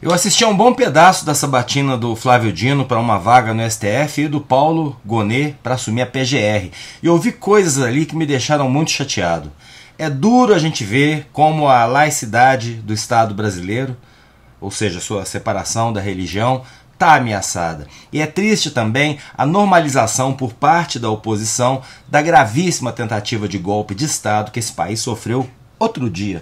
Eu assisti a um bom pedaço da sabatina do Flávio Dino para uma vaga no STF e do Paulo Gonet para assumir a PGR. E ouvi coisas ali que me deixaram muito chateado. É duro a gente ver como a laicidade do Estado brasileiro, ou seja, sua separação da religião, está ameaçada. E é triste também a normalização por parte da oposição da gravíssima tentativa de golpe de Estado que esse país sofreu outro dia.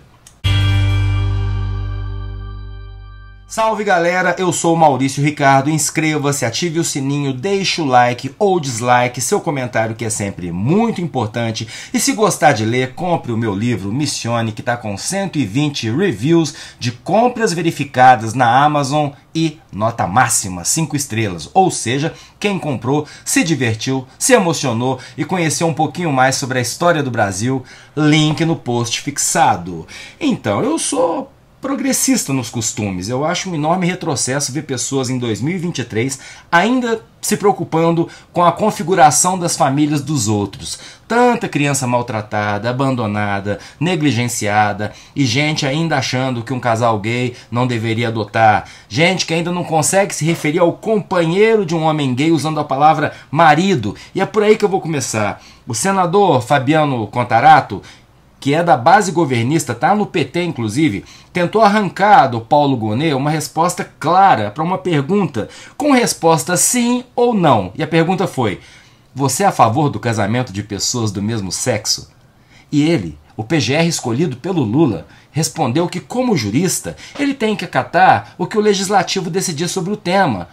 Salve galera, eu sou o Maurício Ricardo, inscreva-se, ative o sininho, deixe o like ou dislike, seu comentário que é sempre muito importante, e se gostar de ler, compre o meu livro Missione, que está com 120 reviews de compras verificadas na Amazon e nota máxima, 5 estrelas, ou seja, quem comprou se divertiu, se emocionou e conheceu um pouquinho mais sobre a história do Brasil, link no post fixado. Então, eu sou progressista nos costumes. Eu acho um enorme retrocesso ver pessoas em 2023 ainda se preocupando com a configuração das famílias dos outros. Tanta criança maltratada, abandonada, negligenciada e gente ainda achando que um casal gay não deveria adotar. Gente que ainda não consegue se referir ao companheiro de um homem gay usando a palavra marido. E é por aí que eu vou começar. O senador Fabiano Contarato, que é da base governista, tá no PT inclusive, tentou arrancar do Paulo Gonet uma resposta clara para uma pergunta, com resposta sim ou não. E a pergunta foi: você é a favor do casamento de pessoas do mesmo sexo? E ele, o PGR escolhido pelo Lula, respondeu que, como jurista, ele tem que acatar o que o legislativo decidir sobre o tema.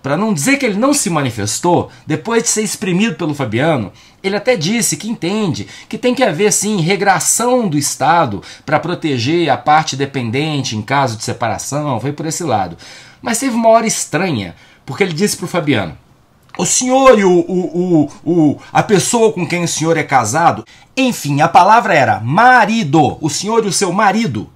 Para não dizer que ele não se manifestou, depois de ser exprimido pelo Fabiano, ele até disse que entende que tem que haver sim regração do Estado para proteger a parte dependente em caso de separação, foi por esse lado. Mas teve uma hora estranha, porque ele disse para o Fabiano: o senhor e a pessoa com quem o senhor é casado, enfim, a palavra era marido, o senhor e o seu marido.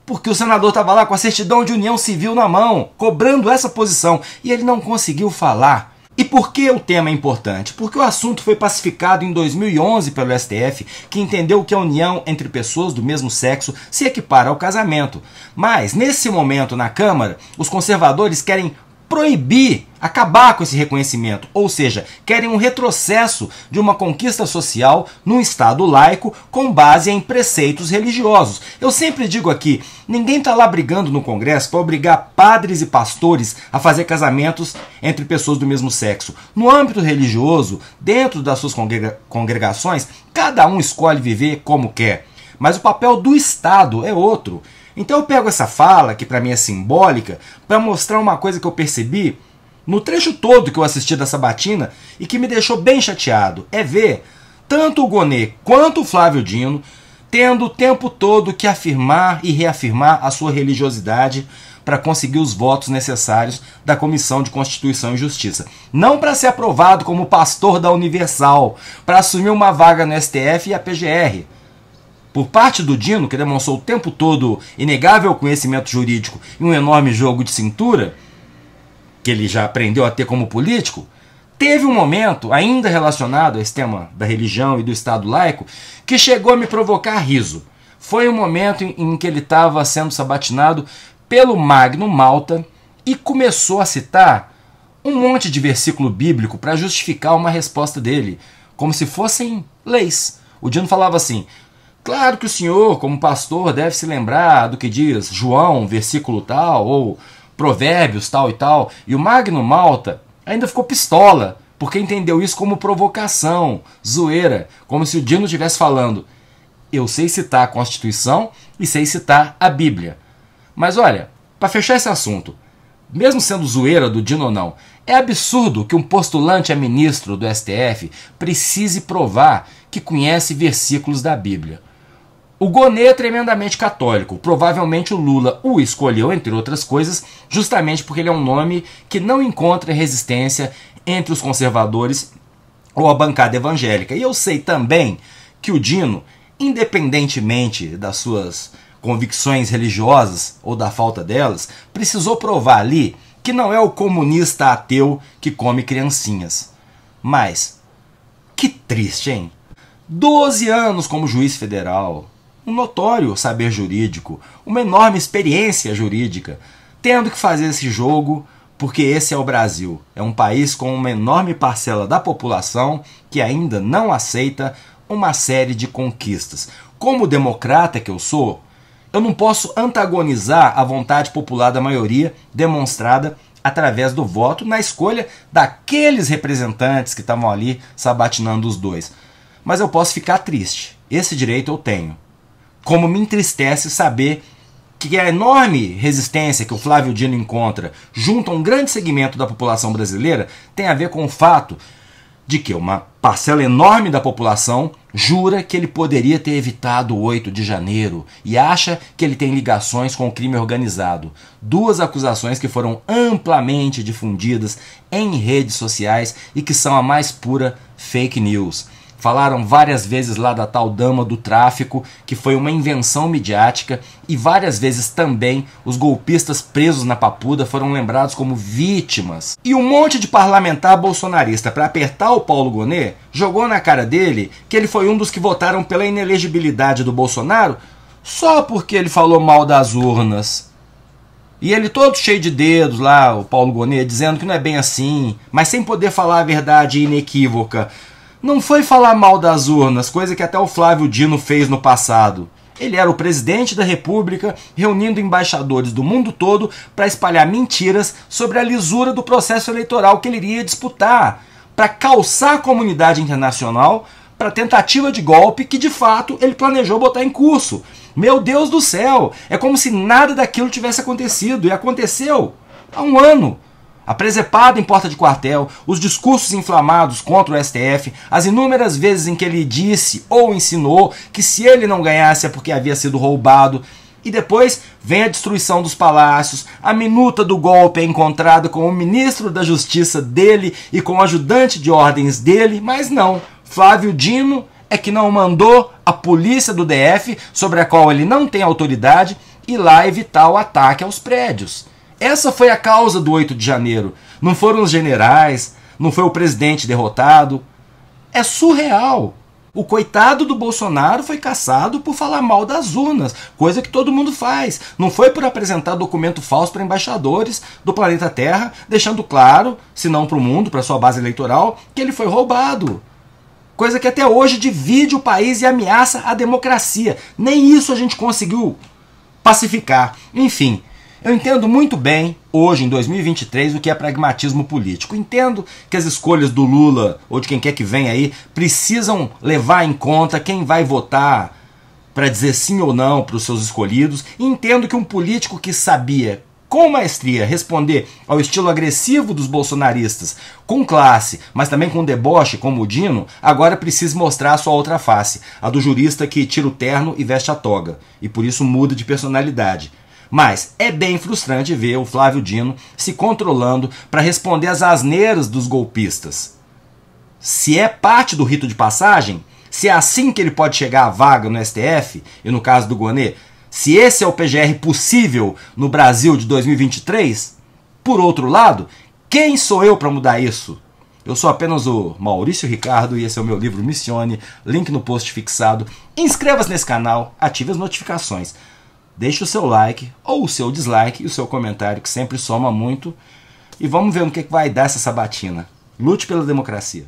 Porque o senador estava lá com a certidão de união civil na mão, cobrando essa posição, e ele não conseguiu falar. E por que o tema é importante? Porque o assunto foi pacificado em 2011 pelo STF, que entendeu que a união entre pessoas do mesmo sexo se equipara ao casamento. Mas, nesse momento na Câmara, os conservadores querem proibir, acabar com esse reconhecimento, ou seja, querem um retrocesso de uma conquista social num Estado laico com base em preceitos religiosos. Eu sempre digo aqui, ninguém está lá brigando no Congresso para obrigar padres e pastores a fazer casamentos entre pessoas do mesmo sexo. No âmbito religioso, dentro das suas congregações, cada um escolhe viver como quer. Mas o papel do Estado é outro. Então eu pego essa fala, que para mim é simbólica, para mostrar uma coisa que eu percebi no trecho todo que eu assisti da sabatina e que me deixou bem chateado. É ver tanto o Gonet quanto o Flávio Dino tendo o tempo todo que afirmar e reafirmar a sua religiosidade para conseguir os votos necessários da Comissão de Constituição e Justiça. Não para ser aprovado como pastor da Universal, para assumir uma vaga no STF e a PGR. Por parte do Dino, que demonstrou o tempo todo inegável conhecimento jurídico e um enorme jogo de cintura, que ele já aprendeu a ter como político, teve um momento, ainda relacionado a esse tema da religião e do Estado laico, que chegou a me provocar riso. Foi um momento em que ele estava sendo sabatinado pelo Magno Malta e começou a citar um monte de versículo bíblico para justificar uma resposta dele, como se fossem leis. O Dino falava assim: claro que o senhor, como pastor, deve se lembrar do que diz João, versículo tal, ou Provérbios, tal e tal. E o Magno Malta ainda ficou pistola, porque entendeu isso como provocação, zoeira, como se o Dino estivesse falando: eu sei citar a Constituição e sei citar a Bíblia. Mas olha, para fechar esse assunto, mesmo sendo zoeira do Dino ou não, é absurdo que um postulante a ministro do STF precise provar que conhece versículos da Bíblia. O Gonet é tremendamente católico. Provavelmente o Lula o escolheu, entre outras coisas, justamente porque ele é um nome que não encontra resistência entre os conservadores ou a bancada evangélica. E eu sei também que o Dino, independentemente das suas convicções religiosas ou da falta delas, precisou provar ali que não é o comunista ateu que come criancinhas. Mas, que triste, hein? 12 anos como juiz federal, um notório saber jurídico, uma enorme experiência jurídica, tendo que fazer esse jogo porque esse é o Brasil. É um país com uma enorme parcela da população que ainda não aceita uma série de conquistas. Como democrata que eu sou, eu não posso antagonizar a vontade popular da maioria demonstrada através do voto na escolha daqueles representantes que estavam ali sabatinando os dois. Mas eu posso ficar triste. Esse direito eu tenho. Como me entristece saber que a enorme resistência que o Flávio Dino encontra junto a um grande segmento da população brasileira tem a ver com o fato de que uma parcela enorme da população jura que ele poderia ter evitado o 8 de janeiro e acha que ele tem ligações com o crime organizado. Duas acusações que foram amplamente difundidas em redes sociais e que são a mais pura fake news. Falaram várias vezes lá da tal dama do tráfico, que foi uma invenção midiática, e várias vezes também os golpistas presos na Papuda foram lembrados como vítimas. E um monte de parlamentar bolsonarista, para apertar o Paulo Gonet, jogou na cara dele que ele foi um dos que votaram pela inelegibilidade do Bolsonaro só porque ele falou mal das urnas. E ele todo cheio de dedos lá, o Paulo Gonet, dizendo que não é bem assim, mas sem poder falar a verdade inequívoca. Não foi falar mal das urnas, coisa que até o Flávio Dino fez no passado. Ele era o presidente da República, reunindo embaixadores do mundo todo para espalhar mentiras sobre a lisura do processo eleitoral que ele iria disputar, para calçar a comunidade internacional para a tentativa de golpe que, de fato, ele planejou botar em curso. Meu Deus do céu! É como se nada daquilo tivesse acontecido, e aconteceu há um ano. A presepada em porta de quartel, os discursos inflamados contra o STF, as inúmeras vezes em que ele disse ou ensinou que se ele não ganhasse é porque havia sido roubado. E depois vem a destruição dos palácios, a minuta do golpe é encontrada com o ministro da Justiça dele e com o ajudante de ordens dele, mas não, Flávio Dino é que não mandou a polícia do DF, sobre a qual ele não tem autoridade, ir lá evitar o ataque aos prédios. Essa foi a causa do 8 de janeiro. Não foram os generais, não foi o presidente derrotado. É surreal. O coitado do Bolsonaro foi caçado por falar mal das urnas, coisa que todo mundo faz. Não foi por apresentar documento falso para embaixadores do planeta Terra, deixando claro, se não para o mundo, para sua base eleitoral, que ele foi roubado. Coisa que até hoje divide o país e ameaça a democracia. Nem isso a gente conseguiu pacificar. Enfim. Eu entendo muito bem, hoje, em 2023, o que é pragmatismo político. Entendo que as escolhas do Lula, ou de quem quer que venha aí, precisam levar em conta quem vai votar para dizer sim ou não para os seus escolhidos. E entendo que um político que sabia, com maestria, responder ao estilo agressivo dos bolsonaristas, com classe, mas também com deboche, como o Dino, agora precisa mostrar a sua outra face, a do jurista que tira o terno e veste a toga, e por isso muda de personalidade. Mas é bem frustrante ver o Flávio Dino se controlando para responder às asneiras dos golpistas. Se é parte do rito de passagem, se é assim que ele pode chegar à vaga no STF, e no caso do Gonet, se esse é o PGR possível no Brasil de 2023, por outro lado, quem sou eu para mudar isso? Eu sou apenas o Maurício Ricardo e esse é o meu livro Missione, link no post fixado. Inscreva-se nesse canal, ative as notificações. Deixe o seu like ou o seu dislike e o seu comentário, que sempre soma muito. E vamos ver no que vai dar essa sabatina. Lute pela democracia.